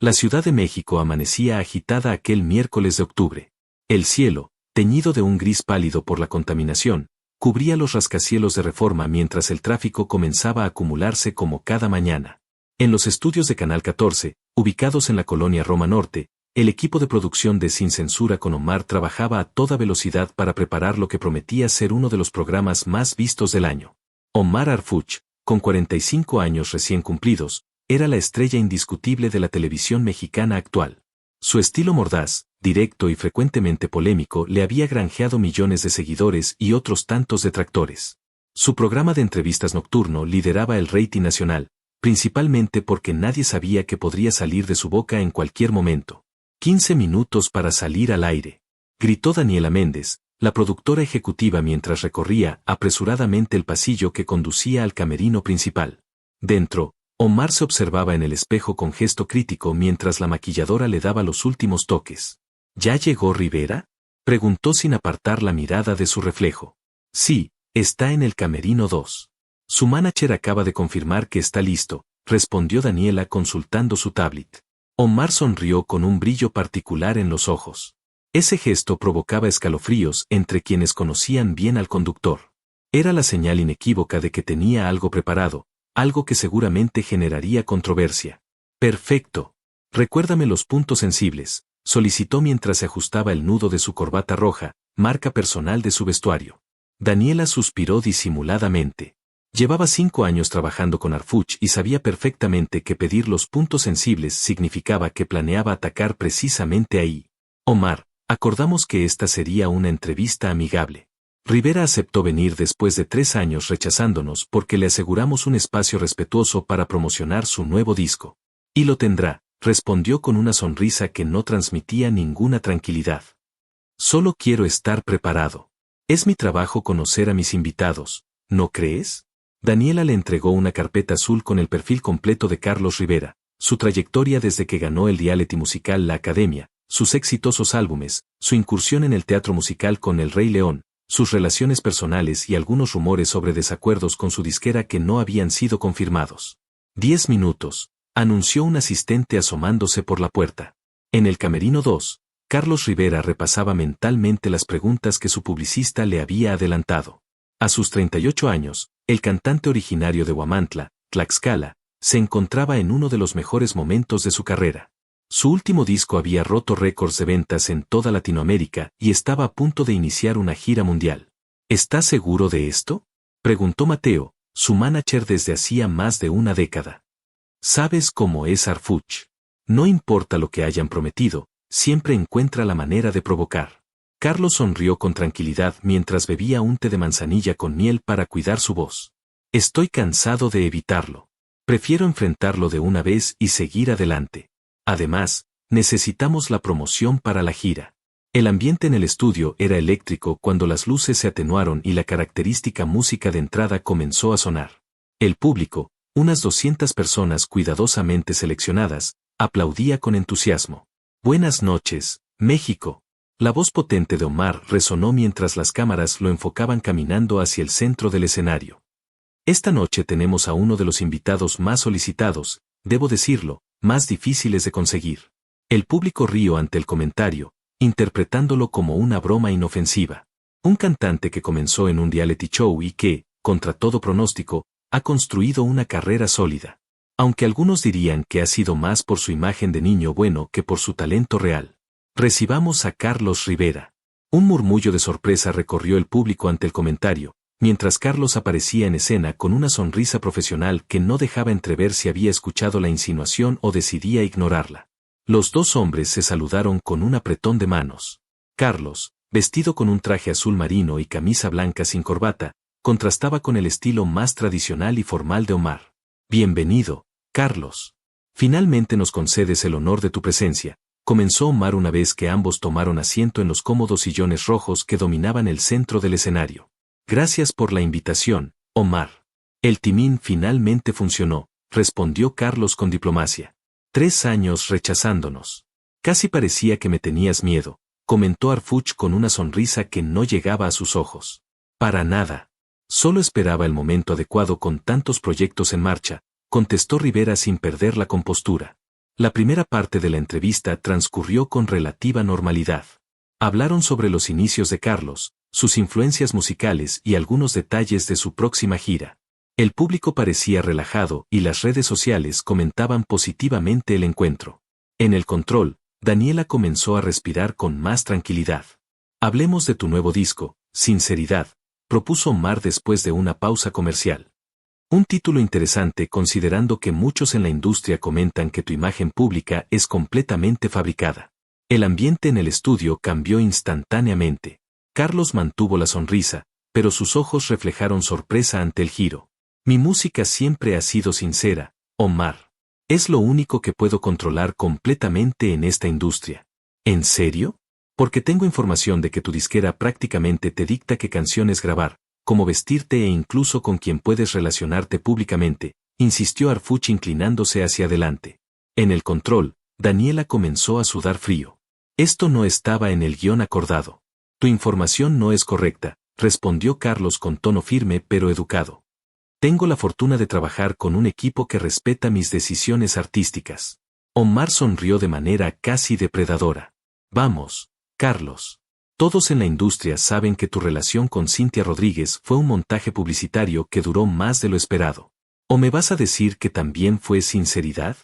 La Ciudad de México amanecía agitada aquel miércoles de octubre. El cielo, teñido de un gris pálido por la contaminación, cubría los rascacielos de Reforma mientras el tráfico comenzaba a acumularse como cada mañana. En los estudios de Canal 14, ubicados en la colonia Roma Norte, el equipo de producción de Sin Censura con Omar trabajaba a toda velocidad para preparar lo que prometía ser uno de los programas más vistos del año. Omar Arfuch, con 45 años recién cumplidos, era la estrella indiscutible de la televisión mexicana actual. Su estilo mordaz, directo y frecuentemente polémico le había granjeado millones de seguidores y otros tantos detractores. Su programa de entrevistas nocturno lideraba el rating nacional, principalmente porque nadie sabía que podría salir de su boca en cualquier momento. 15 minutos para salir al aire, gritó Daniela Méndez, la productora ejecutiva mientras recorría apresuradamente el pasillo que conducía al camerino principal. Dentro, Omar se observaba en el espejo con gesto crítico mientras la maquilladora le daba los últimos toques. ¿Ya llegó Rivera?, preguntó sin apartar la mirada de su reflejo. Sí, está en el camerino 2. Su manager acaba de confirmar que está listo, respondió Daniela consultando su tablet. Omar sonrió con un brillo particular en los ojos. Ese gesto provocaba escalofríos entre quienes conocían bien al conductor. Era la señal inequívoca de que tenía algo preparado, algo que seguramente generaría controversia. Perfecto. Recuérdame los puntos sensibles, solicitó mientras se ajustaba el nudo de su corbata roja, marca personal de su vestuario. Daniela suspiró disimuladamente. Llevaba 5 años trabajando con Arfuch y sabía perfectamente que pedir los puntos sensibles significaba que planeaba atacar precisamente ahí. Omar, acordamos que esta sería una entrevista amigable. Rivera aceptó venir después de 3 años rechazándonos porque le aseguramos un espacio respetuoso para promocionar su nuevo disco. Y lo tendrá, respondió con una sonrisa que no transmitía ninguna tranquilidad. Solo quiero estar preparado. Es mi trabajo conocer a mis invitados, ¿no crees? Daniela le entregó una carpeta azul con el perfil completo de Carlos Rivera, su trayectoria desde que ganó el reality musical La Academia, sus exitosos álbumes, su incursión en el teatro musical con El Rey León, sus relaciones personales y algunos rumores sobre desacuerdos con su disquera que no habían sido confirmados. 10 minutos, anunció un asistente asomándose por la puerta. En el camerino 2, Carlos Rivera repasaba mentalmente las preguntas que su publicista le había adelantado. A sus 38 años, el cantante originario de Huamantla, Tlaxcala, se encontraba en uno de los mejores momentos de su carrera. Su último disco había roto récords de ventas en toda Latinoamérica y estaba a punto de iniciar una gira mundial. ¿Estás seguro de esto?, preguntó Mateo, su manager desde hacía más de una década. ¿Sabes cómo es Arfuch? No importa lo que hayan prometido, siempre encuentra la manera de provocar. Carlos sonrió con tranquilidad mientras bebía un té de manzanilla con miel para cuidar su voz. Estoy cansado de evitarlo. Prefiero enfrentarlo de una vez y seguir adelante. Además, necesitamos la promoción para la gira. El ambiente en el estudio era eléctrico cuando las luces se atenuaron y la característica música de entrada comenzó a sonar. El público, unas 200 personas cuidadosamente seleccionadas, aplaudía con entusiasmo. Buenas noches, México. La voz potente de Omar resonó mientras las cámaras lo enfocaban caminando hacia el centro del escenario. Esta noche tenemos a uno de los invitados más solicitados, debo decirlo, más difíciles de conseguir. El público rió ante el comentario, interpretándolo como una broma inofensiva. Un cantante que comenzó en un reality show y que, contra todo pronóstico, ha construido una carrera sólida. Aunque algunos dirían que ha sido más por su imagen de niño bueno que por su talento real. Recibamos a Carlos Rivera. Un murmullo de sorpresa recorrió el público ante el comentario, mientras Carlos aparecía en escena con una sonrisa profesional que no dejaba entrever si había escuchado la insinuación o decidía ignorarla. Los dos hombres se saludaron con un apretón de manos. Carlos, vestido con un traje azul marino y camisa blanca sin corbata, contrastaba con el estilo más tradicional y formal de Omar. Bienvenido, Carlos. Finalmente nos concedes el honor de tu presencia, comenzó Omar una vez que ambos tomaron asiento en los cómodos sillones rojos que dominaban el centro del escenario. Gracias por la invitación, Omar. El timín finalmente funcionó, respondió Carlos con diplomacia. 3 años rechazándonos. Casi parecía que me tenías miedo, comentó Arfuch con una sonrisa que no llegaba a sus ojos. Para nada. Solo esperaba el momento adecuado con tantos proyectos en marcha, contestó Rivera sin perder la compostura. La primera parte de la entrevista transcurrió con relativa normalidad. Hablaron sobre los inicios de Carlos, sus influencias musicales y algunos detalles de su próxima gira. El público parecía relajado y las redes sociales comentaban positivamente el encuentro. En el control, Daniela comenzó a respirar con más tranquilidad. Hablemos de tu nuevo disco, Sinceridad, propuso Omar después de una pausa comercial. Un título interesante considerando que muchos en la industria comentan que tu imagen pública es completamente fabricada. El ambiente en el estudio cambió instantáneamente. Carlos mantuvo la sonrisa, pero sus ojos reflejaron sorpresa ante el giro. Mi música siempre ha sido sincera, Omar. Es lo único que puedo controlar completamente en esta industria. ¿En serio? Porque tengo información de que tu disquera prácticamente te dicta qué canciones grabar, cómo vestirte e incluso con quién puedes relacionarte públicamente, insistió Arfuch inclinándose hacia adelante. En el control, Daniela comenzó a sudar frío. Esto no estaba en el guión acordado. Tu información no es correcta, respondió Carlos con tono firme pero educado. Tengo la fortuna de trabajar con un equipo que respeta mis decisiones artísticas. Omar sonrió de manera casi depredadora. Vamos, Carlos. Todos en la industria saben que tu relación con Cintia Rodríguez fue un montaje publicitario que duró más de lo esperado. ¿O me vas a decir que también fue sinceridad?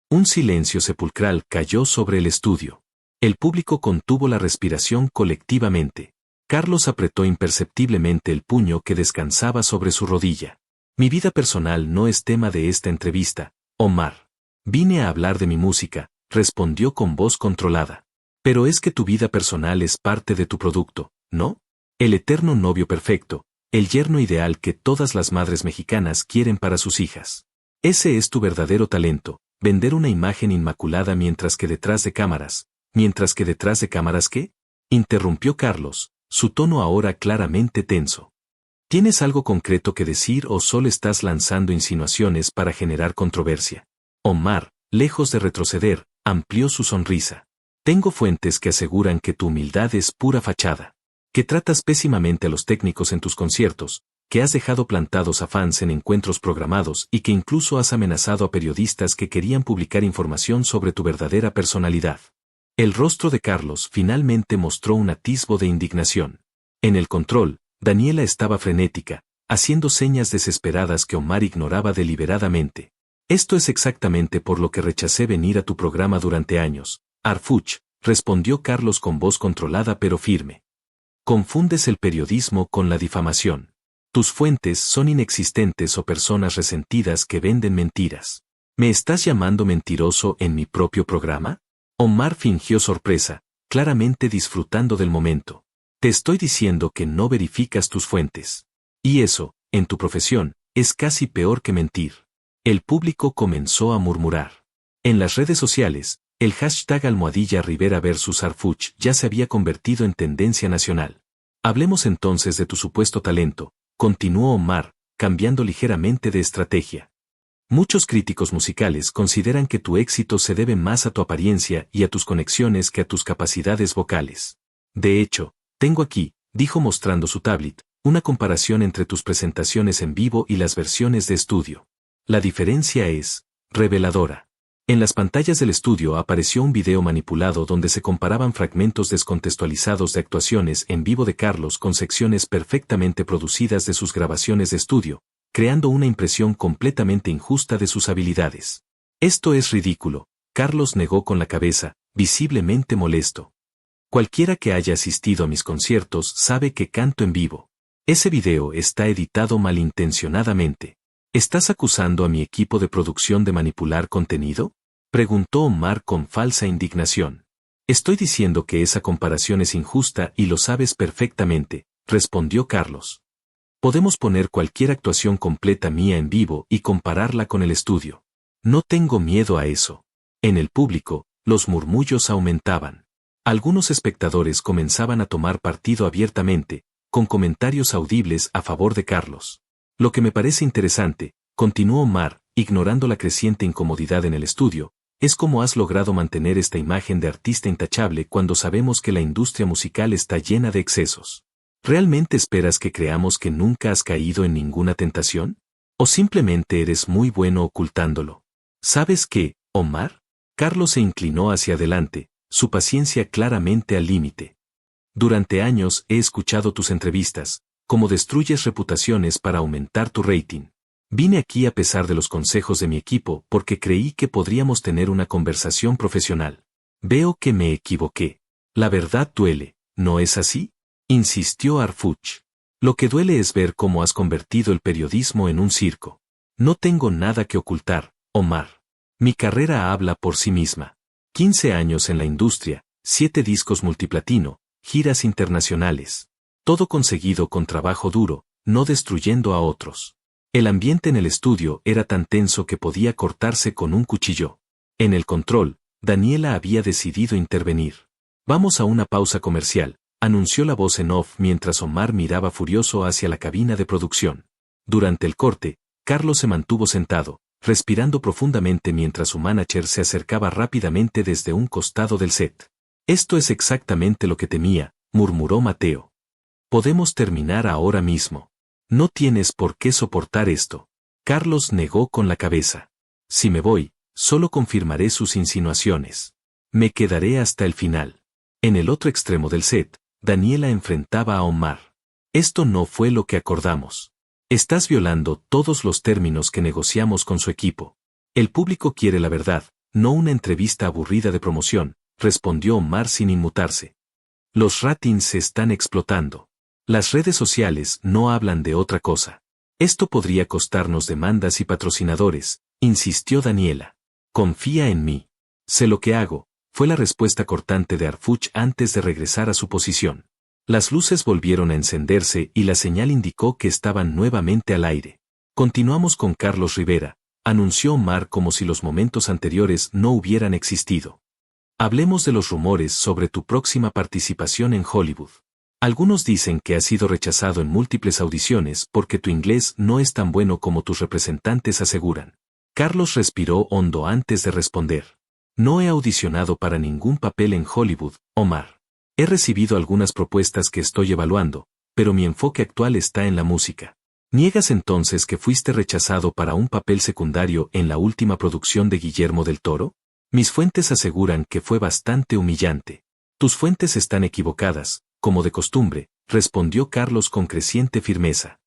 Un silencio sepulcral cayó sobre el estudio. El público contuvo la respiración colectivamente. Carlos apretó imperceptiblemente el puño que descansaba sobre su rodilla. Mi vida personal no es tema de esta entrevista, Omar. Vine a hablar de mi música, respondió con voz controlada. Pero es que tu vida personal es parte de tu producto, ¿no? El eterno novio perfecto, el yerno ideal que todas las madres mexicanas quieren para sus hijas. Ese es tu verdadero talento, vender una imagen inmaculada mientras que detrás de cámaras. ¿Mientras que detrás de cámaras qué? Interrumpió Carlos, su tono ahora claramente tenso. ¿Tienes algo concreto que decir o solo estás lanzando insinuaciones para generar controversia? Omar, lejos de retroceder, amplió su sonrisa. Tengo fuentes que aseguran que tu humildad es pura fachada, que tratas pésimamente a los técnicos en tus conciertos, que has dejado plantados a fans en encuentros programados y que incluso has amenazado a periodistas que querían publicar información sobre tu verdadera personalidad. El rostro de Carlos finalmente mostró un atisbo de indignación. En el control, Daniela estaba frenética, haciendo señas desesperadas que Omar ignoraba deliberadamente. Esto es exactamente por lo que rechacé venir a tu programa durante años, Arfuch, respondió Carlos con voz controlada pero firme. Confundes el periodismo con la difamación. Tus fuentes son inexistentes o personas resentidas que venden mentiras. ¿Me estás llamando mentiroso en mi propio programa? Omar fingió sorpresa, claramente disfrutando del momento. Te estoy diciendo que no verificas tus fuentes. Y eso, en tu profesión, es casi peor que mentir. El público comenzó a murmurar. En las redes sociales, el hashtag #Rivera vs Arfuch ya se había convertido en tendencia nacional. Hablemos entonces de tu supuesto talento, continuó Omar, cambiando ligeramente de estrategia. Muchos críticos musicales consideran que tu éxito se debe más a tu apariencia y a tus conexiones que a tus capacidades vocales. De hecho, tengo aquí, dijo mostrando su tablet, una comparación entre tus presentaciones en vivo y las versiones de estudio. La diferencia es reveladora. En las pantallas del estudio apareció un video manipulado donde se comparaban fragmentos descontextualizados de actuaciones en vivo de Carlos con secciones perfectamente producidas de sus grabaciones de estudio, creando una impresión completamente injusta de sus habilidades. Esto es ridículo, Carlos negó con la cabeza, visiblemente molesto. Cualquiera que haya asistido a mis conciertos sabe que canto en vivo. Ese video está editado malintencionadamente. ¿Estás acusando a mi equipo de producción de manipular contenido? Preguntó Omar con falsa indignación. Estoy diciendo que esa comparación es injusta y lo sabes perfectamente, respondió Carlos. Podemos poner cualquier actuación completa mía en vivo y compararla con el estudio. No tengo miedo a eso. En el público, los murmullos aumentaban. Algunos espectadores comenzaban a tomar partido abiertamente, con comentarios audibles a favor de Carlos. Lo que me parece interesante, continuó Omar, ignorando la creciente incomodidad en el estudio, es cómo has logrado mantener esta imagen de artista intachable cuando sabemos que la industria musical está llena de excesos. ¿Realmente esperas que creamos que nunca has caído en ninguna tentación? ¿O simplemente eres muy bueno ocultándolo? ¿Sabes qué, Omar? Carlos se inclinó hacia adelante, su paciencia claramente al límite. Durante años he escuchado tus entrevistas, cómo destruyes reputaciones para aumentar tu rating. Vine aquí a pesar de los consejos de mi equipo porque creí que podríamos tener una conversación profesional. Veo que me equivoqué. La verdad duele, ¿no es así? Insistió Harfuch. Lo que duele es ver cómo has convertido el periodismo en un circo. No tengo nada que ocultar, Omar. Mi carrera habla por sí misma. 15 años en la industria, 7 discos multiplatino, giras internacionales. Todo conseguido con trabajo duro, no destruyendo a otros. El ambiente en el estudio era tan tenso que podía cortarse con un cuchillo. En el control, Daniela había decidido intervenir. Vamos a una pausa comercial, anunció la voz en off mientras Omar miraba furioso hacia la cabina de producción. Durante el corte, Carlos se mantuvo sentado, respirando profundamente mientras su manager se acercaba rápidamente desde un costado del set. Esto es exactamente lo que temía, murmuró Mateo. Podemos terminar ahora mismo. No tienes por qué soportar esto. Carlos negó con la cabeza. Si me voy, solo confirmaré sus insinuaciones. Me quedaré hasta el final. En el otro extremo del set, Daniela enfrentaba a Omar. Esto no fue lo que acordamos. Estás violando todos los términos que negociamos con su equipo. El público quiere la verdad, no una entrevista aburrida de promoción, respondió Omar sin inmutarse. Los ratings se están explotando. Las redes sociales no hablan de otra cosa. Esto podría costarnos demandas y patrocinadores, insistió Daniela. Confía en mí. Sé lo que hago, fue la respuesta cortante de Harfuch antes de regresar a su posición. Las luces volvieron a encenderse y la señal indicó que estaban nuevamente al aire. Continuamos con Carlos Rivera, anunció Omar como si los momentos anteriores no hubieran existido. Hablemos de los rumores sobre tu próxima participación en Hollywood. Algunos dicen que has sido rechazado en múltiples audiciones porque tu inglés no es tan bueno como tus representantes aseguran. Carlos respiró hondo antes de responder. No he audicionado para ningún papel en Hollywood, Omar. He recibido algunas propuestas que estoy evaluando, pero mi enfoque actual está en la música. ¿Niegas entonces que fuiste rechazado para un papel secundario en la última producción de Guillermo del Toro? Mis fuentes aseguran que fue bastante humillante. Tus fuentes están equivocadas, como de costumbre, respondió Carlos con creciente firmeza.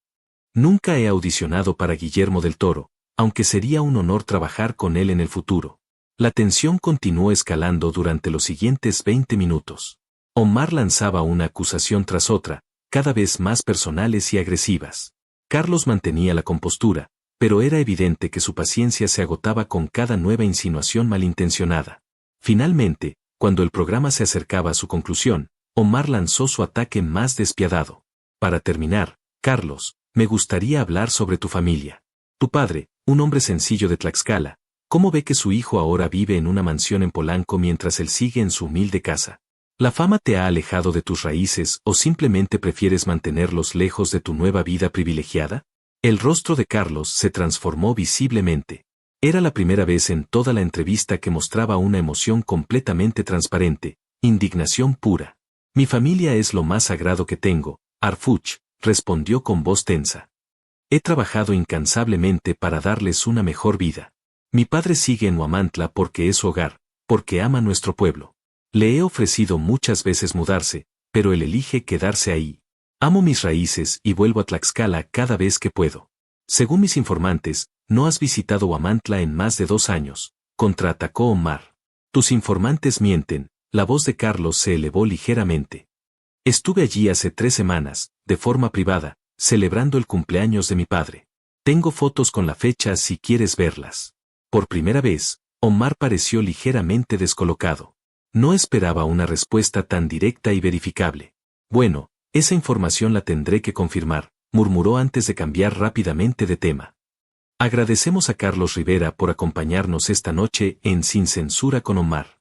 Nunca he audicionado para Guillermo del Toro, aunque sería un honor trabajar con él en el futuro. La tensión continuó escalando durante los siguientes 20 minutos. Omar lanzaba una acusación tras otra, cada vez más personales y agresivas. Carlos mantenía la compostura, pero era evidente que su paciencia se agotaba con cada nueva insinuación malintencionada. Finalmente, cuando el programa se acercaba a su conclusión, Omar lanzó su ataque más despiadado. Para terminar, Carlos, me gustaría hablar sobre tu familia. Tu padre, un hombre sencillo de Tlaxcala, ¿cómo ve que su hijo ahora vive en una mansión en Polanco mientras él sigue en su humilde casa? ¿La fama te ha alejado de tus raíces o simplemente prefieres mantenerlos lejos de tu nueva vida privilegiada? El rostro de Carlos se transformó visiblemente. Era la primera vez en toda la entrevista que mostraba una emoción completamente transparente, indignación pura. Mi familia es lo más sagrado que tengo, Harfuch, respondió con voz tensa. He trabajado incansablemente para darles una mejor vida. Mi padre sigue en Huamantla porque es su hogar, porque ama nuestro pueblo. Le he ofrecido muchas veces mudarse, pero él elige quedarse ahí. Amo mis raíces y vuelvo a Tlaxcala cada vez que puedo. Según mis informantes, no has visitado Huamantla en más de 2 años, contraatacó Omar. Tus informantes mienten, la voz de Carlos se elevó ligeramente. Estuve allí hace 3 semanas, de forma privada, celebrando el cumpleaños de mi padre. Tengo fotos con la fecha si quieres verlas. Por primera vez, Omar pareció ligeramente descolocado. No esperaba una respuesta tan directa y verificable. Bueno, esa información la tendré que confirmar, murmuró antes de cambiar rápidamente de tema. Agradecemos a Carlos Rivera por acompañarnos esta noche en Sin Censura con Omar.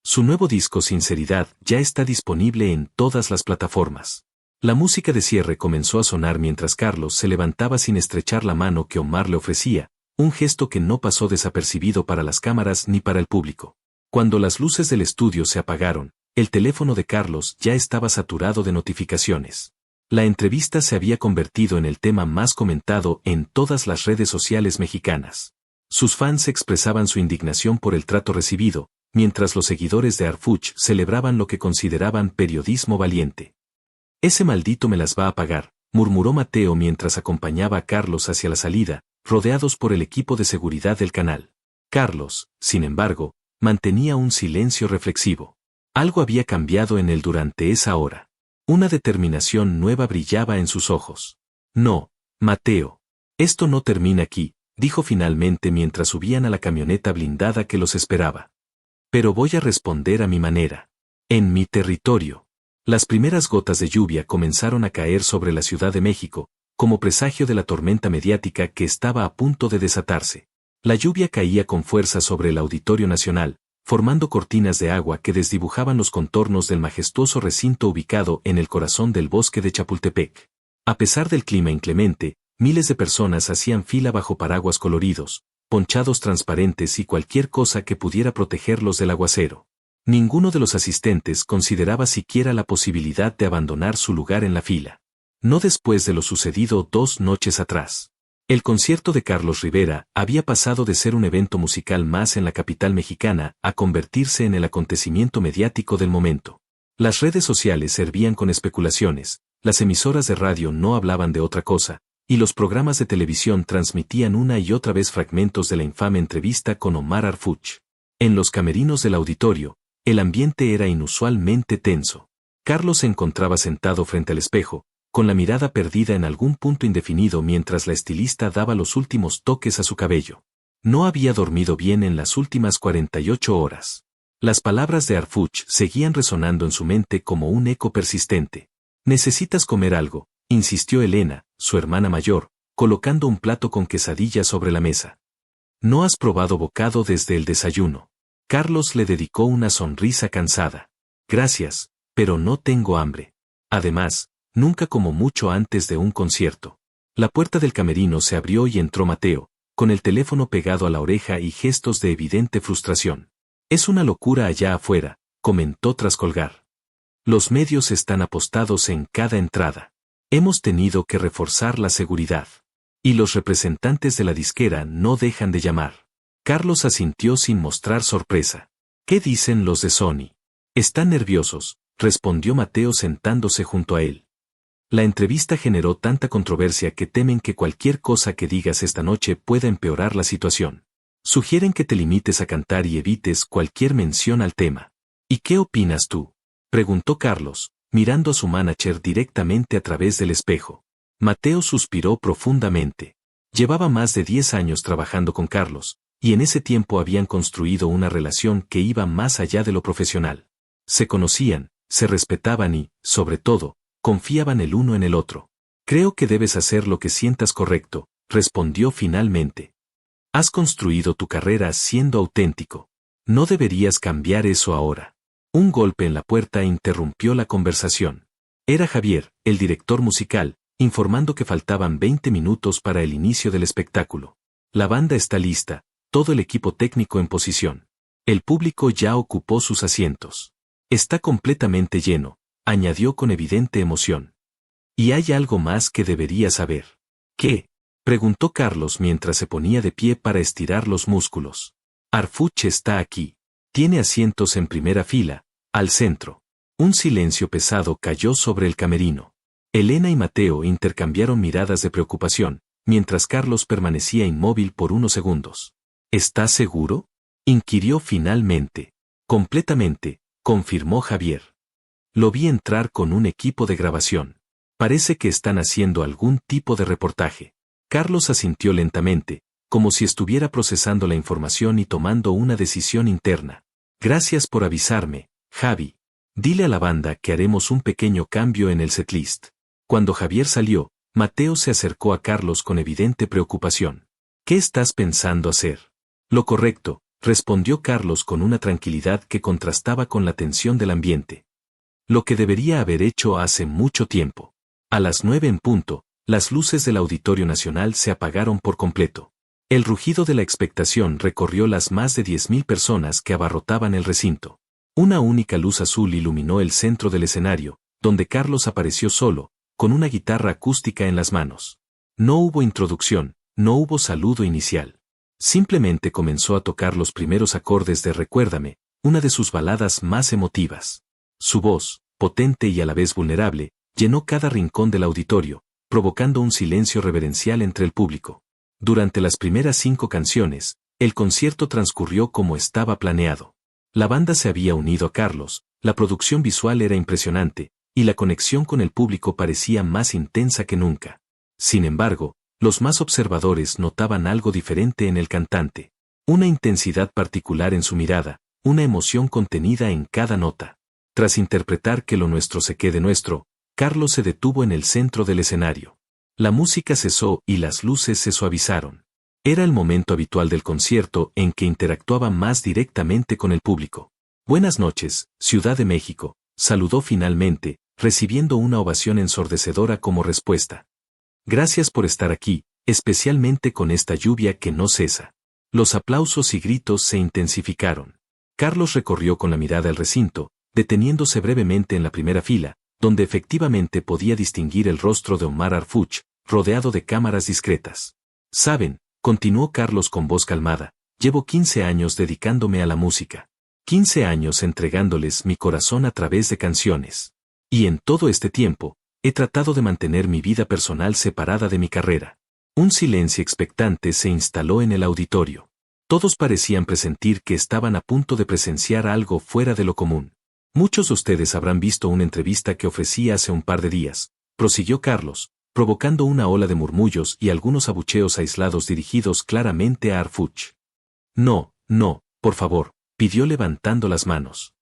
Su nuevo disco Sinceridad ya está disponible en todas las plataformas. La música de cierre comenzó a sonar mientras Carlos se levantaba sin estrechar la mano que Omar le ofrecía, un gesto que no pasó desapercibido para las cámaras ni para el público. Cuando las luces del estudio se apagaron, el teléfono de Carlos ya estaba saturado de notificaciones. La entrevista se había convertido en el tema más comentado en todas las redes sociales mexicanas. Sus fans expresaban su indignación por el trato recibido, mientras los seguidores de Harfuch celebraban lo que consideraban periodismo valiente. Ese maldito me las va a pagar, murmuró Mateo mientras acompañaba a Carlos hacia la salida, rodeados por el equipo de seguridad del canal. Carlos, sin embargo, mantenía un silencio reflexivo. Algo había cambiado en él durante esa hora. Una determinación nueva brillaba en sus ojos. No, Mateo. Esto no termina aquí, dijo finalmente mientras subían a la camioneta blindada que los esperaba. Pero voy a responder a mi manera. En mi territorio. Las primeras gotas de lluvia comenzaron a caer sobre la Ciudad de México, como presagio de la tormenta mediática que estaba a punto de desatarse. La lluvia caía con fuerza sobre el Auditorio Nacional, formando cortinas de agua que desdibujaban los contornos del majestuoso recinto ubicado en el corazón del bosque de Chapultepec. A pesar del clima inclemente, miles de personas hacían fila bajo paraguas coloridos, ponchados transparentes y cualquier cosa que pudiera protegerlos del aguacero. Ninguno de los asistentes consideraba siquiera la posibilidad de abandonar su lugar en la fila. No después de lo sucedido 2 noches atrás. El concierto de Carlos Rivera había pasado de ser un evento musical más en la capital mexicana a convertirse en el acontecimiento mediático del momento. Las redes sociales servían con especulaciones, las emisoras de radio no hablaban de otra cosa, y los programas de televisión transmitían una y otra vez fragmentos de la infame entrevista con Omar Harfuch. En los camerinos del auditorio, el ambiente era inusualmente tenso. Carlos se encontraba sentado frente al espejo, con la mirada perdida en algún punto indefinido mientras la estilista daba los últimos toques a su cabello. No había dormido bien en las últimas 48 horas. Las palabras de Harfuch seguían resonando en su mente como un eco persistente. «Necesitas comer algo», insistió Elena, su hermana mayor, colocando un plato con quesadillas sobre la mesa. «¿No has probado bocado desde el desayuno?» Carlos le dedicó una sonrisa cansada. «Gracias, pero no tengo hambre. Además, nunca como mucho antes de un concierto». La puerta del camerino se abrió y entró Mateo, con el teléfono pegado a la oreja y gestos de evidente frustración. «Es una locura allá afuera», comentó tras colgar. «Los medios están apostados en cada entrada. Hemos tenido que reforzar la seguridad. Y los representantes de la disquera no dejan de llamar». Carlos asintió sin mostrar sorpresa. «¿Qué dicen los de Sony?» «Están nerviosos», respondió Mateo sentándose junto a él. «La entrevista generó tanta controversia que temen que cualquier cosa que digas esta noche pueda empeorar la situación. Sugieren que te limites a cantar y evites cualquier mención al tema». «¿Y qué opinas tú?», preguntó Carlos, mirando a su manager directamente a través del espejo. Mateo suspiró profundamente. Llevaba más de 10 años trabajando con Carlos, y en ese tiempo habían construido una relación que iba más allá de lo profesional. Se conocían, se respetaban y, sobre todo, confiaban el uno en el otro. «Creo que debes hacer lo que sientas correcto», respondió finalmente. «Has construido tu carrera siendo auténtico. No deberías cambiar eso ahora». Un golpe en la puerta interrumpió la conversación. Era Javier, el director musical, informando que faltaban 20 minutos para el inicio del espectáculo. «La banda está lista, todo el equipo técnico en posición. El público ya ocupó sus asientos. Está completamente lleno», añadió con evidente emoción. «Y hay algo más que deberías saber». «¿Qué?», preguntó Carlos mientras se ponía de pie para estirar los músculos. «Harfuch está aquí. Tiene asientos en primera fila, al centro». Un silencio pesado cayó sobre el camerino. Elena y Mateo intercambiaron miradas de preocupación, mientras Carlos permanecía inmóvil por unos segundos. «¿Estás seguro?», inquirió finalmente. «Completamente», confirmó Javier. «Lo vi entrar con un equipo de grabación. Parece que están haciendo algún tipo de reportaje». Carlos asintió lentamente, como si estuviera procesando la información y tomando una decisión interna. «Gracias por avisarme, Javi. Dile a la banda que haremos un pequeño cambio en el setlist». Cuando Javier salió, Mateo se acercó a Carlos con evidente preocupación. «¿Qué estás pensando hacer?». «Lo correcto», respondió Carlos con una tranquilidad que contrastaba con la tensión del ambiente. «Lo que debería haber hecho hace mucho tiempo». A las 9 en punto, las luces del Auditorio Nacional se apagaron por completo. El rugido de la expectación recorrió las más de 10.000 personas que abarrotaban el recinto. Una única luz azul iluminó el centro del escenario, donde Carlos apareció solo, con una guitarra acústica en las manos. No hubo introducción, no hubo saludo inicial. Simplemente comenzó a tocar los primeros acordes de Recuérdame, una de sus baladas más emotivas. Su voz, potente y a la vez vulnerable, llenó cada rincón del auditorio, provocando un silencio reverencial entre el público. Durante las primeras 5 canciones, el concierto transcurrió como estaba planeado. La banda se había unido a Carlos, la producción visual era impresionante, y la conexión con el público parecía más intensa que nunca. Sin embargo, los más observadores notaban algo diferente en el cantante. Una intensidad particular en su mirada, una emoción contenida en cada nota. Tras interpretar Que lo nuestro se quede nuestro, Carlos se detuvo en el centro del escenario. La música cesó y las luces se suavizaron. Era el momento habitual del concierto en que interactuaba más directamente con el público. Buenas noches, Ciudad de México, saludó finalmente, recibiendo una ovación ensordecedora como respuesta. Gracias por estar aquí, especialmente con esta lluvia que no cesa. Los aplausos y gritos se intensificaron. Carlos recorrió con la mirada el recinto, deteniéndose brevemente en la primera fila, donde efectivamente podía distinguir el rostro de Omar Arfuch, rodeado de cámaras discretas. Saben, continuó Carlos con voz calmada, llevo 15 años dedicándome a la música. 15 años entregándoles mi corazón a través de canciones. Y en todo este tiempo, he tratado de mantener mi vida personal separada de mi carrera. Un silencio expectante se instaló en el auditorio. Todos parecían presentir que estaban a punto de presenciar algo fuera de lo común. Muchos de ustedes habrán visto una entrevista que ofrecí hace un par de días, prosiguió Carlos, provocando una ola de murmullos y algunos abucheos aislados dirigidos claramente a Arfuch. No, por favor, pidió levantando las manos.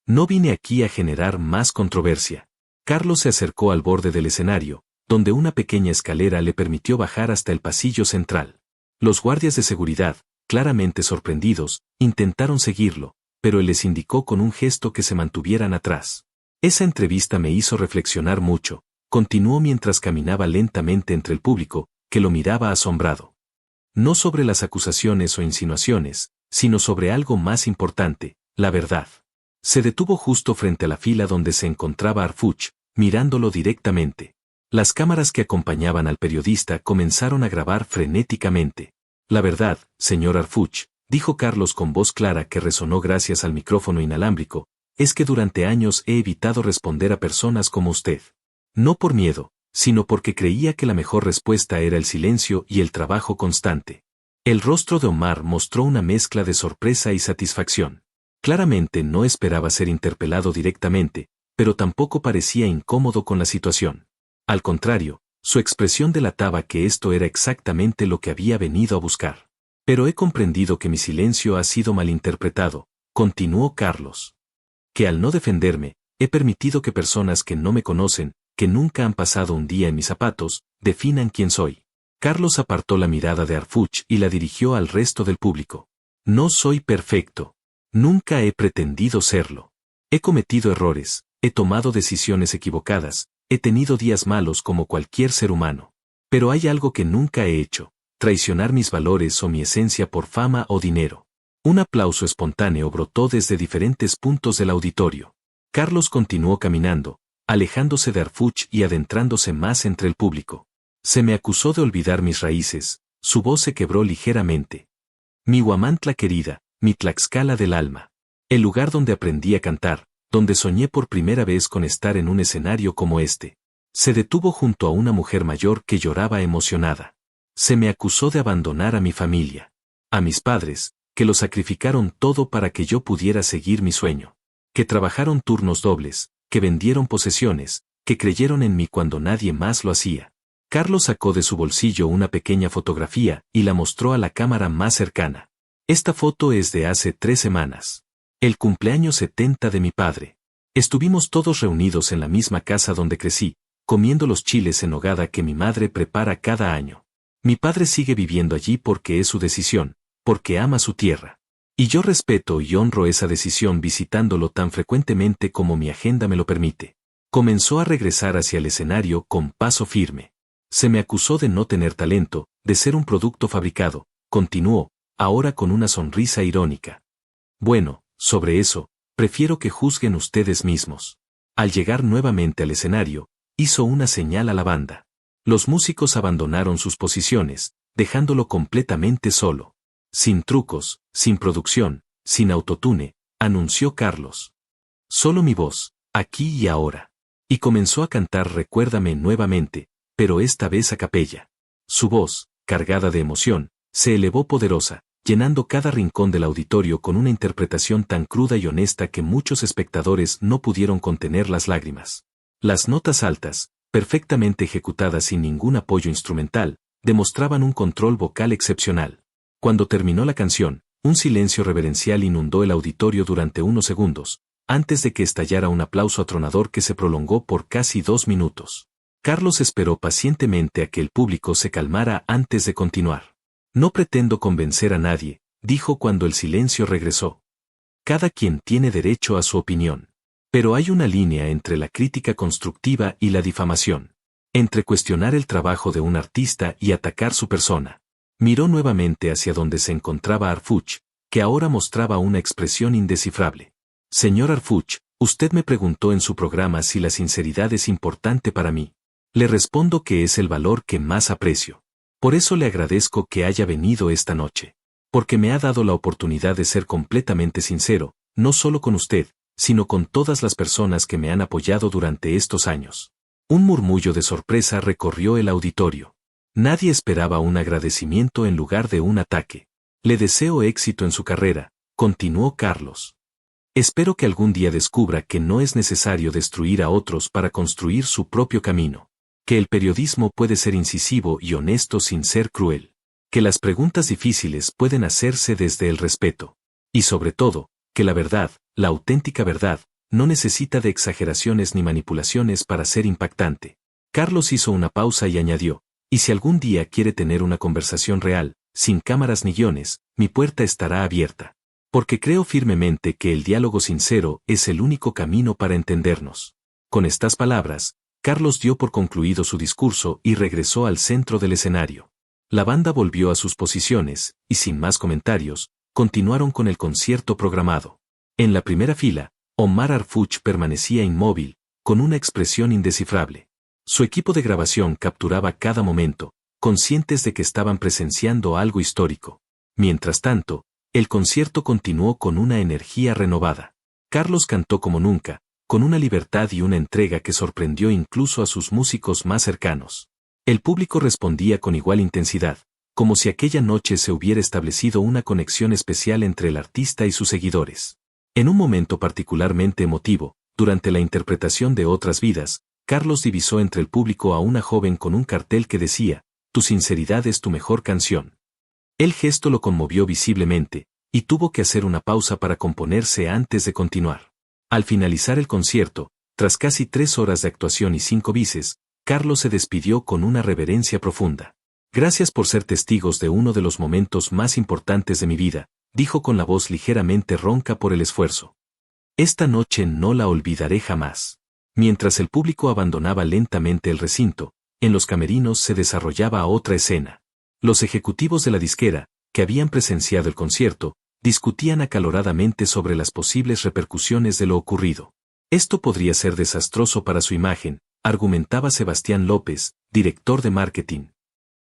No vine aquí a generar más controversia. Carlos se acercó al borde del escenario, donde una pequeña escalera le permitió bajar hasta el pasillo central. Los guardias de seguridad, claramente sorprendidos, intentaron seguirlo, pero él les indicó con un gesto que se mantuvieran atrás. Esa entrevista me hizo reflexionar mucho, continuó mientras caminaba lentamente entre el público, que lo miraba asombrado. No sobre las acusaciones o insinuaciones, sino sobre algo más importante, la verdad. Se detuvo justo frente a la fila donde se encontraba Arfuch, mirándolo directamente. Las cámaras que acompañaban al periodista comenzaron a grabar frenéticamente. La verdad, señor Arfuch, dijo Carlos con voz clara que resonó gracias al micrófono inalámbrico, es que durante años he evitado responder a personas como usted. No por miedo, sino porque creía que la mejor respuesta era el silencio y el trabajo constante. El rostro de Omar mostró una mezcla de sorpresa y satisfacción. Claramente no esperaba ser interpelado directamente, pero tampoco parecía incómodo con la situación. Al contrario, su expresión delataba que esto era exactamente lo que había venido a buscar. Pero he comprendido que mi silencio ha sido malinterpretado, continuó Carlos. Que al no defenderme, he permitido que personas que no me conocen, que nunca han pasado un día en mis zapatos, definan quién soy. Carlos apartó la mirada de Arfuch y la dirigió al resto del público. No soy perfecto. Nunca he pretendido serlo. He cometido errores, he tomado decisiones equivocadas, he tenido días malos como cualquier ser humano. Pero hay algo que nunca he hecho, traicionar mis valores o mi esencia por fama o dinero. Un aplauso espontáneo brotó desde diferentes puntos del auditorio. Carlos continuó caminando, alejándose de Arfuch y adentrándose más entre el público. Se me acusó de olvidar mis raíces, su voz se quebró ligeramente. Mi Huamantla querida, mi Tlaxcala del alma. El lugar donde aprendí a cantar, donde soñé por primera vez con estar en un escenario como este. Se detuvo junto a una mujer mayor que lloraba emocionada. Se me acusó de abandonar a mi familia. A mis padres, que lo sacrificaron todo para que yo pudiera seguir mi sueño. Que trabajaron turnos dobles, que vendieron posesiones, que creyeron en mí cuando nadie más lo hacía. Carlos sacó de su bolsillo una pequeña fotografía y la mostró a la cámara más cercana. Esta foto es de hace 3 semanas. El cumpleaños 70 de mi padre. Estuvimos todos reunidos en la misma casa donde crecí, comiendo los chiles en nogada que mi madre prepara cada año. Mi padre sigue viviendo allí porque es su decisión, porque ama su tierra. Y yo respeto y honro esa decisión visitándolo tan frecuentemente como mi agenda me lo permite. Comenzó a regresar hacia el escenario con paso firme. Se me acusó de no tener talento, de ser un producto fabricado, continuó, ahora con una sonrisa irónica. Bueno, sobre eso, prefiero que juzguen ustedes mismos. Al llegar nuevamente al escenario, hizo una señal a la banda. Los músicos abandonaron sus posiciones, dejándolo completamente solo. Sin trucos, sin producción, sin autotune, anunció Carlos. Solo mi voz, aquí y ahora. Y comenzó a cantar Recuérdame nuevamente, pero esta vez a capella. Su voz, cargada de emoción, se elevó poderosa, llenando cada rincón del auditorio con una interpretación tan cruda y honesta que muchos espectadores no pudieron contener las lágrimas. Las notas altas, perfectamente ejecutadas sin ningún apoyo instrumental, demostraban un control vocal excepcional. Cuando terminó la canción, un silencio reverencial inundó el auditorio durante unos segundos, antes de que estallara un aplauso atronador que se prolongó por casi 2 minutos. Carlos esperó pacientemente a que el público se calmara antes de continuar. No pretendo convencer a nadie, dijo cuando el silencio regresó. Cada quien tiene derecho a su opinión. Pero hay una línea entre la crítica constructiva y la difamación. Entre cuestionar el trabajo de un artista y atacar su persona. Miró nuevamente hacia donde se encontraba Harfuch, que ahora mostraba una expresión indescifrable. Señor Harfuch, usted me preguntó en su programa si la sinceridad es importante para mí. Le respondo que es el valor que más aprecio. Por eso le agradezco que haya venido esta noche. Porque me ha dado la oportunidad de ser completamente sincero, no solo con usted, sino con todas las personas que me han apoyado durante estos años. Un murmullo de sorpresa recorrió el auditorio. Nadie esperaba un agradecimiento en lugar de un ataque. Le deseo éxito en su carrera, continuó Carlos. Espero que algún día descubra que no es necesario destruir a otros para construir su propio camino. Que el periodismo puede ser incisivo y honesto sin ser cruel. Que las preguntas difíciles pueden hacerse desde el respeto. Y sobre todo, que la verdad, la auténtica verdad, no necesita de exageraciones ni manipulaciones para ser impactante. Carlos hizo una pausa y añadió, y si algún día quiere tener una conversación real, sin cámaras ni guiones, mi puerta estará abierta. Porque creo firmemente que el diálogo sincero es el único camino para entendernos. Con estas palabras, Carlos dio por concluido su discurso y regresó al centro del escenario. La banda volvió a sus posiciones, y sin más comentarios, continuaron con el concierto programado. En la primera fila, Omar Harfuch permanecía inmóvil, con una expresión indescifrable. Su equipo de grabación capturaba cada momento, conscientes de que estaban presenciando algo histórico. Mientras tanto, el concierto continuó con una energía renovada. Carlos cantó como nunca, con una libertad y una entrega que sorprendió incluso a sus músicos más cercanos. El público respondía con igual intensidad, como si aquella noche se hubiera establecido una conexión especial entre el artista y sus seguidores. En un momento particularmente emotivo, durante la interpretación de Otras Vidas, Carlos divisó entre el público a una joven con un cartel que decía, Tu sinceridad es tu mejor canción. El gesto lo conmovió visiblemente, y tuvo que hacer una pausa para componerse antes de continuar. Al finalizar el concierto, tras casi 3 horas de actuación y 5 bises, Carlos se despidió con una reverencia profunda. Gracias por ser testigos de uno de los momentos más importantes de mi vida, dijo con la voz ligeramente ronca por el esfuerzo. Esta noche no la olvidaré jamás. Mientras el público abandonaba lentamente el recinto, en los camerinos se desarrollaba otra escena. Los ejecutivos de la disquera, que habían presenciado el concierto, discutían acaloradamente sobre las posibles repercusiones de lo ocurrido. Esto podría ser desastroso para su imagen, argumentaba Sebastián López, director de marketing.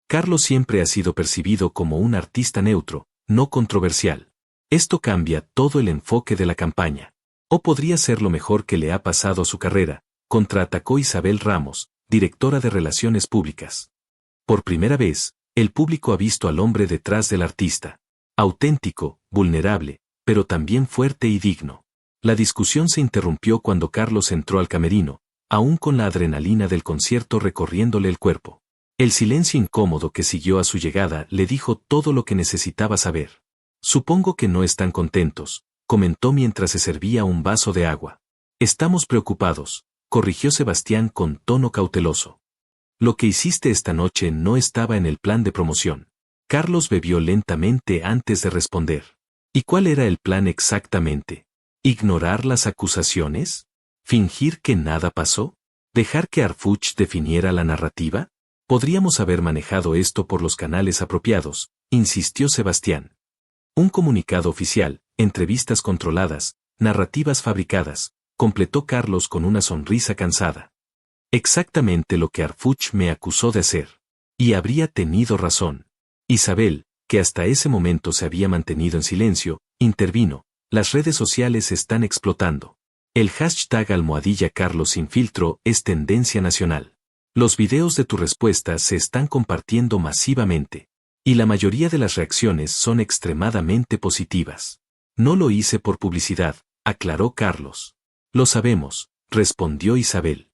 Carlos siempre ha sido percibido como un artista neutro, no controversial. Esto cambia todo el enfoque de la campaña. O podría ser lo mejor que le ha pasado a su carrera, contraatacó Isabel Ramos, directora de Relaciones Públicas. Por primera vez, el público ha visto al hombre detrás del artista. Auténtico, vulnerable, pero también fuerte y digno. La discusión se interrumpió cuando Carlos entró al camerino, aún con la adrenalina del concierto recorriéndole el cuerpo. El silencio incómodo que siguió a su llegada le dijo todo lo que necesitaba saber. Supongo que no están contentos, comentó mientras se servía un vaso de agua. Estamos preocupados, corrigió Sebastián con tono cauteloso. Lo que hiciste esta noche no estaba en el plan de promoción. Carlos bebió lentamente antes de responder. ¿Y cuál era el plan exactamente? ¿Ignorar las acusaciones? ¿Fingir que nada pasó? ¿Dejar que Harfuch definiera la narrativa? Podríamos haber manejado esto por los canales apropiados, insistió Sebastián. Un comunicado oficial, entrevistas controladas, narrativas fabricadas, completó Carlos con una sonrisa cansada. Exactamente lo que Harfuch me acusó de hacer. Y habría tenido razón. Isabel, que hasta ese momento se había mantenido en silencio, intervino. Las redes sociales están explotando. El hashtag #Carlos sin filtro es tendencia nacional. Los videos de tu respuesta se están compartiendo masivamente. Y la mayoría de las reacciones son extremadamente positivas. No lo hice por publicidad, aclaró Carlos. Lo sabemos, respondió Isabel.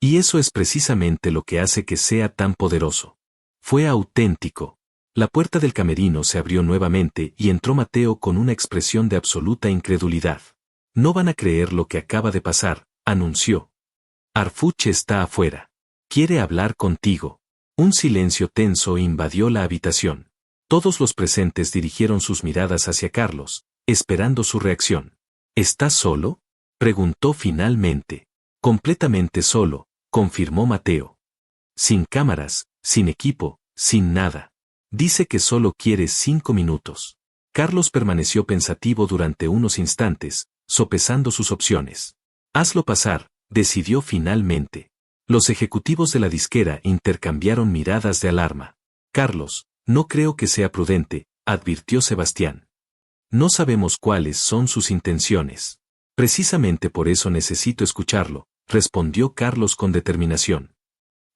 Y eso es precisamente lo que hace que sea tan poderoso. Fue auténtico. La puerta del camerino se abrió nuevamente y entró Mateo con una expresión de absoluta incredulidad. No van a creer lo que acaba de pasar, anunció. Harfuch está afuera. Quiere hablar contigo. Un silencio tenso invadió la habitación. Todos los presentes dirigieron sus miradas hacia Carlos, esperando su reacción. ¿Estás solo?, preguntó finalmente. Completamente solo, confirmó Mateo. Sin cámaras, sin equipo, sin nada. Dice que solo quiere 5 minutos. Carlos permaneció pensativo durante unos instantes, sopesando sus opciones. Hazlo pasar, decidió finalmente. Los ejecutivos de la disquera intercambiaron miradas de alarma. Carlos, no creo que sea prudente, advirtió Sebastián. No sabemos cuáles son sus intenciones. Precisamente por eso necesito escucharlo, respondió Carlos con determinación.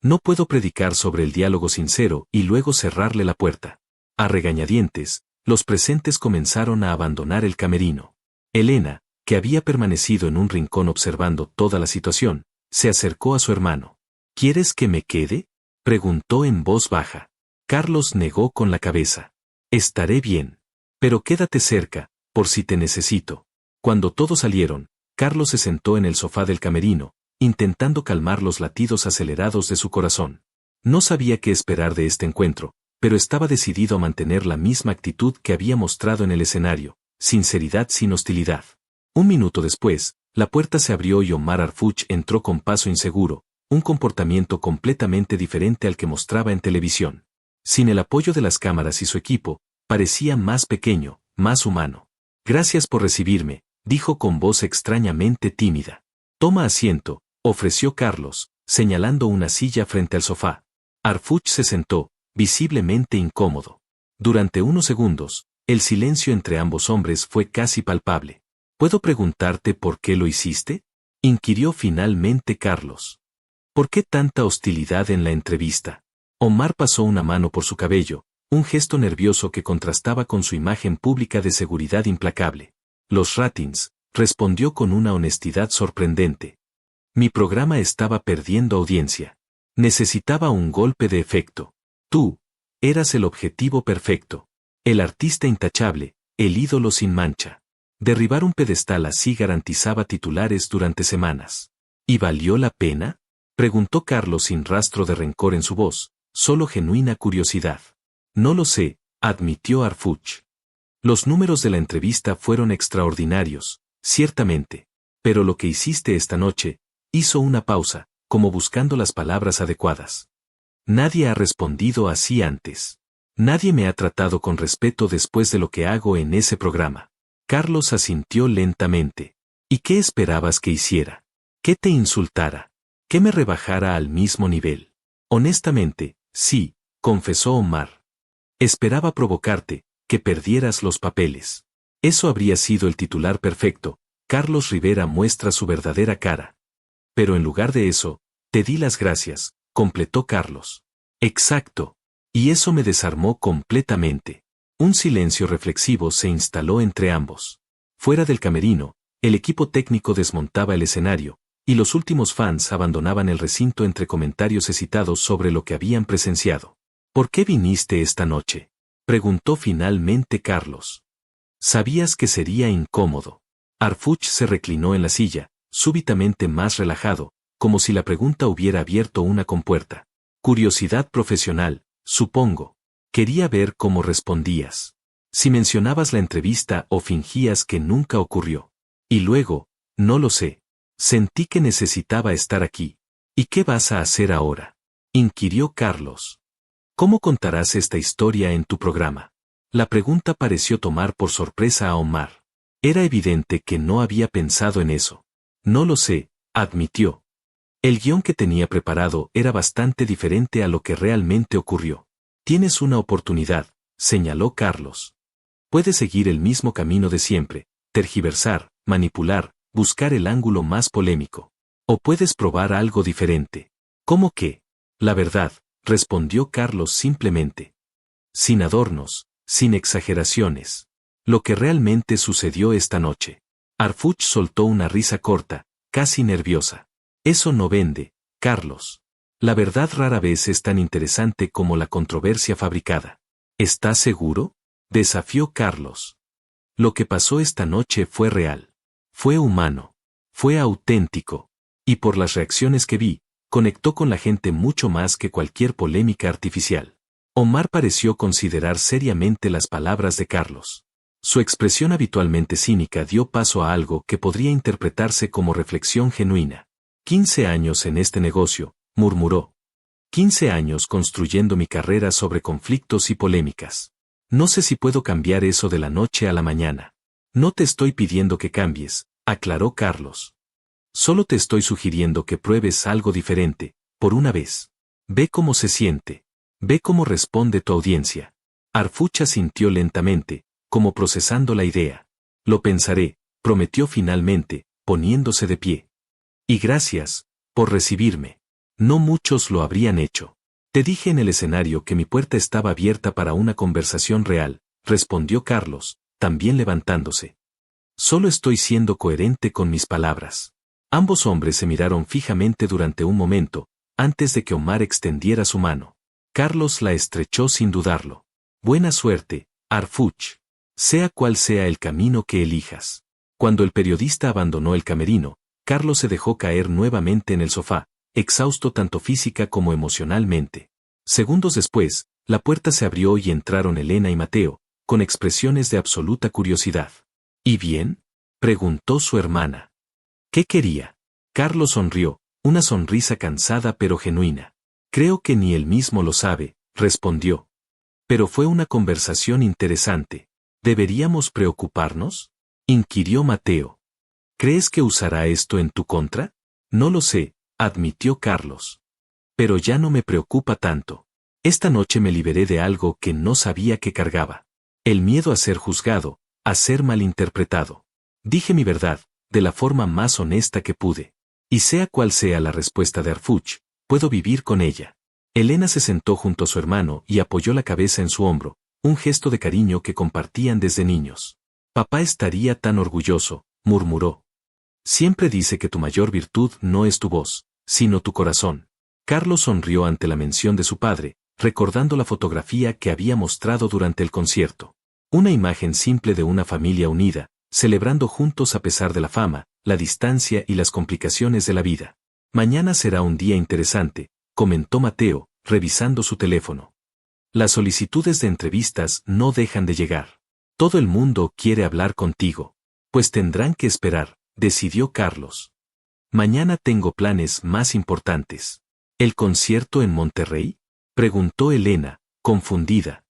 No puedo predicar sobre el diálogo sincero y luego cerrarle la puerta. A regañadientes, los presentes comenzaron a abandonar el camerino. Elena, que había permanecido en un rincón observando toda la situación, se acercó a su hermano. ¿Quieres que me quede?, preguntó en voz baja. Carlos negó con la cabeza. Estaré bien. Pero quédate cerca, por si te necesito. Cuando todos salieron, Carlos se sentó en el sofá del camerino, intentando calmar los latidos acelerados de su corazón. No sabía qué esperar de este encuentro, pero estaba decidido a mantener la misma actitud que había mostrado en el escenario, sinceridad sin hostilidad. Un minuto después, la puerta se abrió y Omar Harfuch entró con paso inseguro, un comportamiento completamente diferente al que mostraba en televisión. Sin el apoyo de las cámaras y su equipo, parecía más pequeño, más humano. Gracias por recibirme, dijo con voz extrañamente tímida. Toma asiento, ofreció Carlos, señalando una silla frente al sofá. Harfuch se sentó, visiblemente incómodo. Durante unos segundos, el silencio entre ambos hombres fue casi palpable. ¿Puedo preguntarte por qué lo hiciste?, inquirió finalmente Carlos. ¿Por qué tanta hostilidad en la entrevista? Omar pasó una mano por su cabello, un gesto nervioso que contrastaba con su imagen pública de seguridad implacable. Los ratings, respondió con una honestidad sorprendente. Mi programa estaba perdiendo audiencia. Necesitaba un golpe de efecto. Tú eras el objetivo perfecto. El artista intachable, el ídolo sin mancha. Derribar un pedestal así garantizaba titulares durante semanas. ¿Y valió la pena?, preguntó Carlos sin rastro de rencor en su voz, solo genuina curiosidad. No lo sé, admitió Harfuch. Los números de la entrevista fueron extraordinarios, ciertamente. Pero lo que hiciste esta noche, hizo una pausa, como buscando las palabras adecuadas. Nadie ha respondido así antes. Nadie me ha tratado con respeto después de lo que hago en ese programa. Carlos asintió lentamente. ¿Y qué esperabas que hiciera? ¿Que te insultara? ¿Que me rebajara al mismo nivel? Honestamente, sí, confesó Omar. Esperaba provocarte, que perdieras los papeles. Eso habría sido el titular perfecto. Carlos Rivera muestra su verdadera cara. Pero en lugar de eso, te di las gracias, completó Carlos. Exacto. Y eso me desarmó completamente. Un silencio reflexivo se instaló entre ambos. Fuera del camerino, el equipo técnico desmontaba el escenario, y los últimos fans abandonaban el recinto entre comentarios excitados sobre lo que habían presenciado. ¿Por qué viniste esta noche?, preguntó finalmente Carlos. Sabías que sería incómodo. Harfuch se reclinó en la silla, súbitamente más relajado, como si la pregunta hubiera abierto una compuerta. Curiosidad profesional, supongo. Quería ver cómo respondías. Si mencionabas la entrevista o fingías que nunca ocurrió. Y luego, no lo sé. Sentí que necesitaba estar aquí. ¿Y qué vas a hacer ahora?, inquirió Carlos. ¿Cómo contarás esta historia en tu programa? La pregunta pareció tomar por sorpresa a Omar. Era evidente que no había pensado en eso. No lo sé, admitió. El guión que tenía preparado era bastante diferente a lo que realmente ocurrió. Tienes una oportunidad, señaló Carlos. Puedes seguir el mismo camino de siempre, tergiversar, manipular, buscar el ángulo más polémico. O puedes probar algo diferente. ¿Cómo qué? La verdad, respondió Carlos simplemente. Sin adornos, sin exageraciones. Lo que realmente sucedió esta noche. Harfuch soltó una risa corta, casi nerviosa. Eso no vende, Carlos. La verdad rara vez es tan interesante como la controversia fabricada. ¿Estás seguro? Desafió Carlos. Lo que pasó esta noche fue real. Fue humano. Fue auténtico. Y por las reacciones que vi, conectó con la gente mucho más que cualquier polémica artificial. Omar pareció considerar seriamente las palabras de Carlos. Su expresión habitualmente cínica dio paso a algo que podría interpretarse como reflexión genuina. 15 años en este negocio, murmuró. 15 años construyendo mi carrera sobre conflictos y polémicas. No sé si puedo cambiar eso de la noche a la mañana. No te estoy pidiendo que cambies, aclaró Carlos. Solo te estoy sugiriendo que pruebes algo diferente, por una vez. Ve cómo se siente. Ve cómo responde tu audiencia. Harfuch asintió lentamente, como procesando la idea. Lo pensaré, prometió finalmente, poniéndose de pie. Y gracias, por recibirme. No muchos lo habrían hecho. Te dije en el escenario que mi puerta estaba abierta para una conversación real, respondió Carlos, también levantándose. Solo estoy siendo coherente con mis palabras. Ambos hombres se miraron fijamente durante un momento, antes de que Omar extendiera su mano. Carlos la estrechó sin dudarlo. Buena suerte, Harfuch. Sea cual sea el camino que elijas. Cuando el periodista abandonó el camerino, Carlos se dejó caer nuevamente en el sofá, exhausto tanto física como emocionalmente. Segundos después, la puerta se abrió y entraron Elena y Mateo, con expresiones de absoluta curiosidad. ¿Y bien? Preguntó su hermana. ¿Qué quería? Carlos sonrió, una sonrisa cansada pero genuina. Creo que ni él mismo lo sabe, respondió. Pero fue una conversación interesante. ¿Deberíamos preocuparnos? Inquirió Mateo. ¿Crees que usará esto en tu contra? No lo sé, admitió Carlos. Pero ya no me preocupa tanto. Esta noche me liberé de algo que no sabía que cargaba. El miedo a ser juzgado, a ser malinterpretado. Dije mi verdad, de la forma más honesta que pude. Y sea cual sea la respuesta de Harfuch, puedo vivir con ella. Elena se sentó junto a su hermano y apoyó la cabeza en su hombro, un gesto de cariño que compartían desde niños. Papá estaría tan orgulloso, murmuró. Siempre dice que tu mayor virtud no es tu voz, sino tu corazón. Carlos sonrió ante la mención de su padre, recordando la fotografía que había mostrado durante el concierto. Una imagen simple de una familia unida, celebrando juntos a pesar de la fama, la distancia y las complicaciones de la vida. Mañana será un día interesante, comentó Mateo, revisando su teléfono. Las solicitudes de entrevistas no dejan de llegar. Todo el mundo quiere hablar contigo. Pues tendrán que esperar, decidió Carlos. Mañana tengo planes más importantes. ¿El concierto en Monterrey? Preguntó Elena, confundida.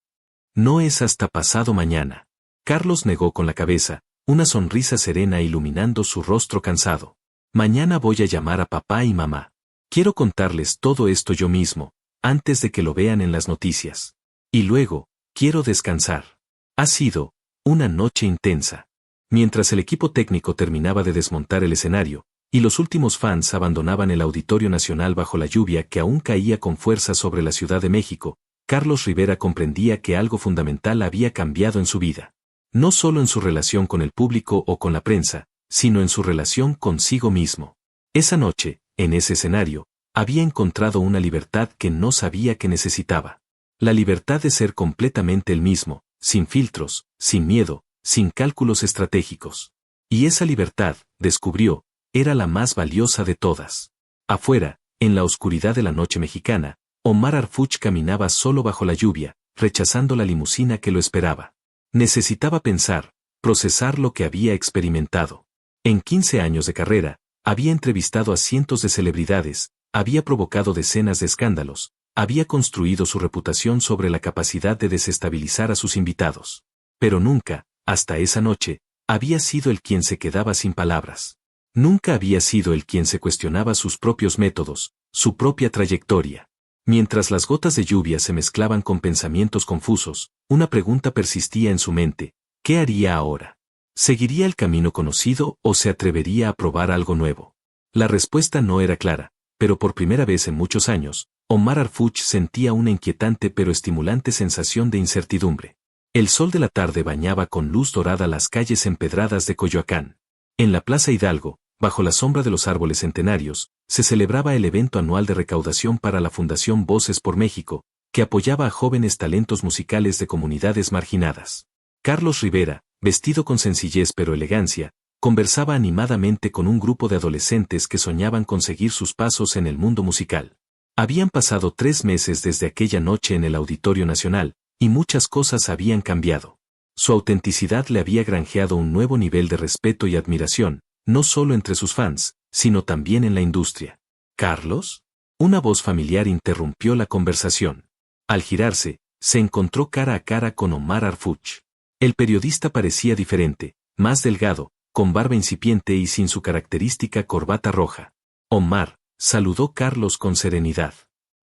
No es hasta pasado mañana. Carlos negó con la cabeza, una sonrisa serena iluminando su rostro cansado. Mañana voy a llamar a papá y mamá. Quiero contarles todo esto yo mismo, antes de que lo vean en las noticias. Y luego, quiero descansar. Ha sido una noche intensa. Mientras el equipo técnico terminaba de desmontar el escenario, y los últimos fans abandonaban el Auditorio Nacional bajo la lluvia que aún caía con fuerza sobre la Ciudad de México, Carlos Rivera comprendía que algo fundamental había cambiado en su vida. No solo en su relación con el público o con la prensa, sino en su relación consigo mismo. Esa noche, en ese escenario, había encontrado una libertad que no sabía que necesitaba. La libertad de ser completamente el mismo, sin filtros, sin miedo, sin cálculos estratégicos. Y esa libertad, descubrió, era la más valiosa de todas. Afuera, en la oscuridad de la noche mexicana, Omar Harfuch caminaba solo bajo la lluvia, rechazando la limusina que lo esperaba. Necesitaba pensar, procesar lo que había experimentado. En 15 años de carrera, había entrevistado a cientos de celebridades, había provocado decenas de escándalos, había construido su reputación sobre la capacidad de desestabilizar a sus invitados. Pero nunca, hasta esa noche, había sido el quien se quedaba sin palabras. Nunca había sido el quien se cuestionaba sus propios métodos, su propia trayectoria. Mientras las gotas de lluvia se mezclaban con pensamientos confusos, una pregunta persistía en su mente: ¿qué haría ahora? ¿Seguiría el camino conocido o se atrevería a probar algo nuevo? La respuesta no era clara, pero por primera vez en muchos años, Omar Arfuch sentía una inquietante pero estimulante sensación de incertidumbre. El sol de la tarde bañaba con luz dorada las calles empedradas de Coyoacán. En la Plaza Hidalgo, bajo la sombra de los árboles centenarios, se celebraba el evento anual de recaudación para la Fundación Voces por México, que apoyaba a jóvenes talentos musicales de comunidades marginadas. Carlos Rivera, vestido con sencillez pero elegancia, conversaba animadamente con un grupo de adolescentes que soñaban con seguir sus pasos en el mundo musical. Habían pasado 3 meses desde aquella noche en el Auditorio Nacional, y muchas cosas habían cambiado. Su autenticidad le había granjeado un nuevo nivel de respeto y admiración, no solo entre sus fans, sino también en la industria. ¿Carlos? Una voz familiar interrumpió la conversación. Al girarse, se encontró cara a cara con Omar Arfuch. El periodista parecía diferente, más delgado, con barba incipiente y sin su característica corbata roja. Omar, saludó Carlos con serenidad.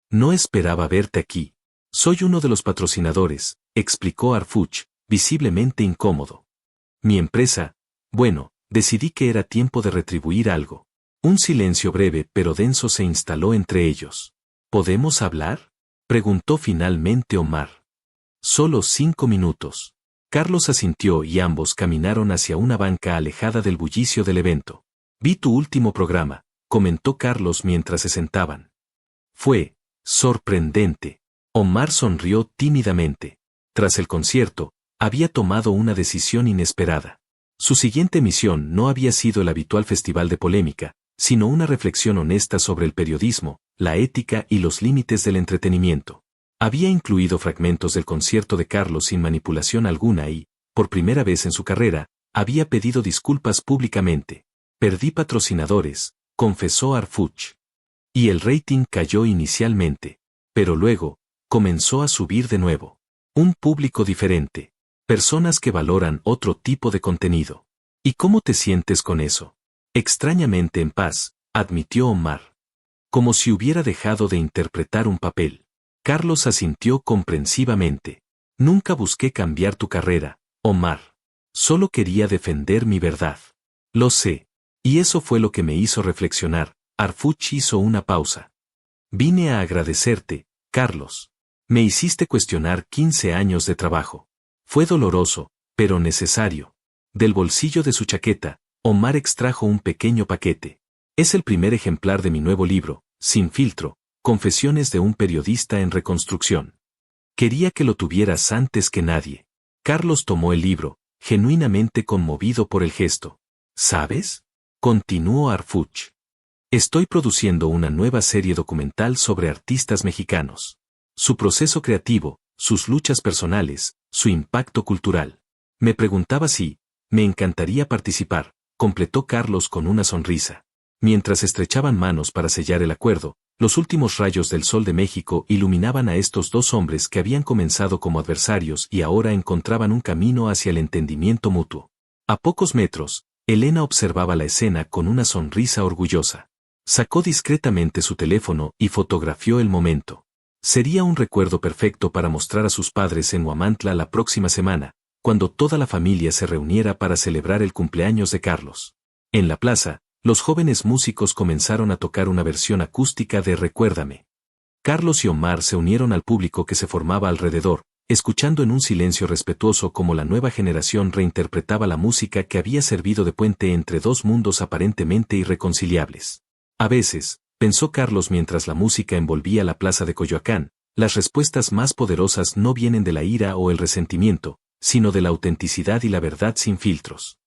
No esperaba verte aquí. Soy uno de los patrocinadores, explicó Arfuch, visiblemente incómodo. Mi empresa, bueno, decidí que era tiempo de retribuir algo. Un silencio breve pero denso se instaló entre ellos. ¿Podemos hablar?, preguntó finalmente Omar. Solo 5 minutos. Carlos asintió y ambos caminaron hacia una banca alejada del bullicio del evento. Vi tu último programa, comentó Carlos mientras se sentaban. Fue sorprendente. Omar sonrió tímidamente. Tras el concierto, había tomado una decisión inesperada. Su siguiente misión no había sido el habitual festival de polémica, sino una reflexión honesta sobre el periodismo, la ética y los límites del entretenimiento. Había incluido fragmentos del concierto de Carlos sin manipulación alguna y, por primera vez en su carrera, había pedido disculpas públicamente. Perdí patrocinadores, confesó Arfuch. Y el rating cayó inicialmente. Pero luego, comenzó a subir de nuevo. Un público diferente. Personas que valoran otro tipo de contenido. ¿Y cómo te sientes con eso? Extrañamente en paz, admitió Omar. Como si hubiera dejado de interpretar un papel. Carlos asintió comprensivamente. Nunca busqué cambiar tu carrera, Omar. Solo quería defender mi verdad. Lo sé. Y eso fue lo que me hizo reflexionar. Arfuch hizo una pausa. Vine a agradecerte, Carlos. Me hiciste cuestionar 15 años de trabajo. Fue doloroso, pero necesario. Del bolsillo de su chaqueta, Omar extrajo un pequeño paquete. Es el primer ejemplar de mi nuevo libro, Sin filtro, Confesiones de un periodista en reconstrucción. Quería que lo tuvieras antes que nadie. Carlos tomó el libro, genuinamente conmovido por el gesto. ¿Sabes?, continuó Arfuch. Estoy produciendo una nueva serie documental sobre artistas mexicanos. Su proceso creativo, sus luchas personales, su impacto cultural. Me preguntaba si, me encantaría participar, completó Carlos con una sonrisa. Mientras estrechaban manos para sellar el acuerdo, los últimos rayos del sol de México iluminaban a estos dos hombres que habían comenzado como adversarios y ahora encontraban un camino hacia el entendimiento mutuo. A pocos metros, Elena observaba la escena con una sonrisa orgullosa. Sacó discretamente su teléfono y fotografió el momento. Sería un recuerdo perfecto para mostrar a sus padres en Huamantla la próxima semana, cuando toda la familia se reuniera para celebrar el cumpleaños de Carlos. En la plaza, los jóvenes músicos comenzaron a tocar una versión acústica de Recuérdame. Carlos y Omar se unieron al público que se formaba alrededor, escuchando en un silencio respetuoso cómo la nueva generación reinterpretaba la música que había servido de puente entre dos mundos aparentemente irreconciliables. A veces, pensó Carlos mientras la música envolvía la plaza de Coyoacán, las respuestas más poderosas no vienen de la ira o el resentimiento, sino de la autenticidad y la verdad sin filtros.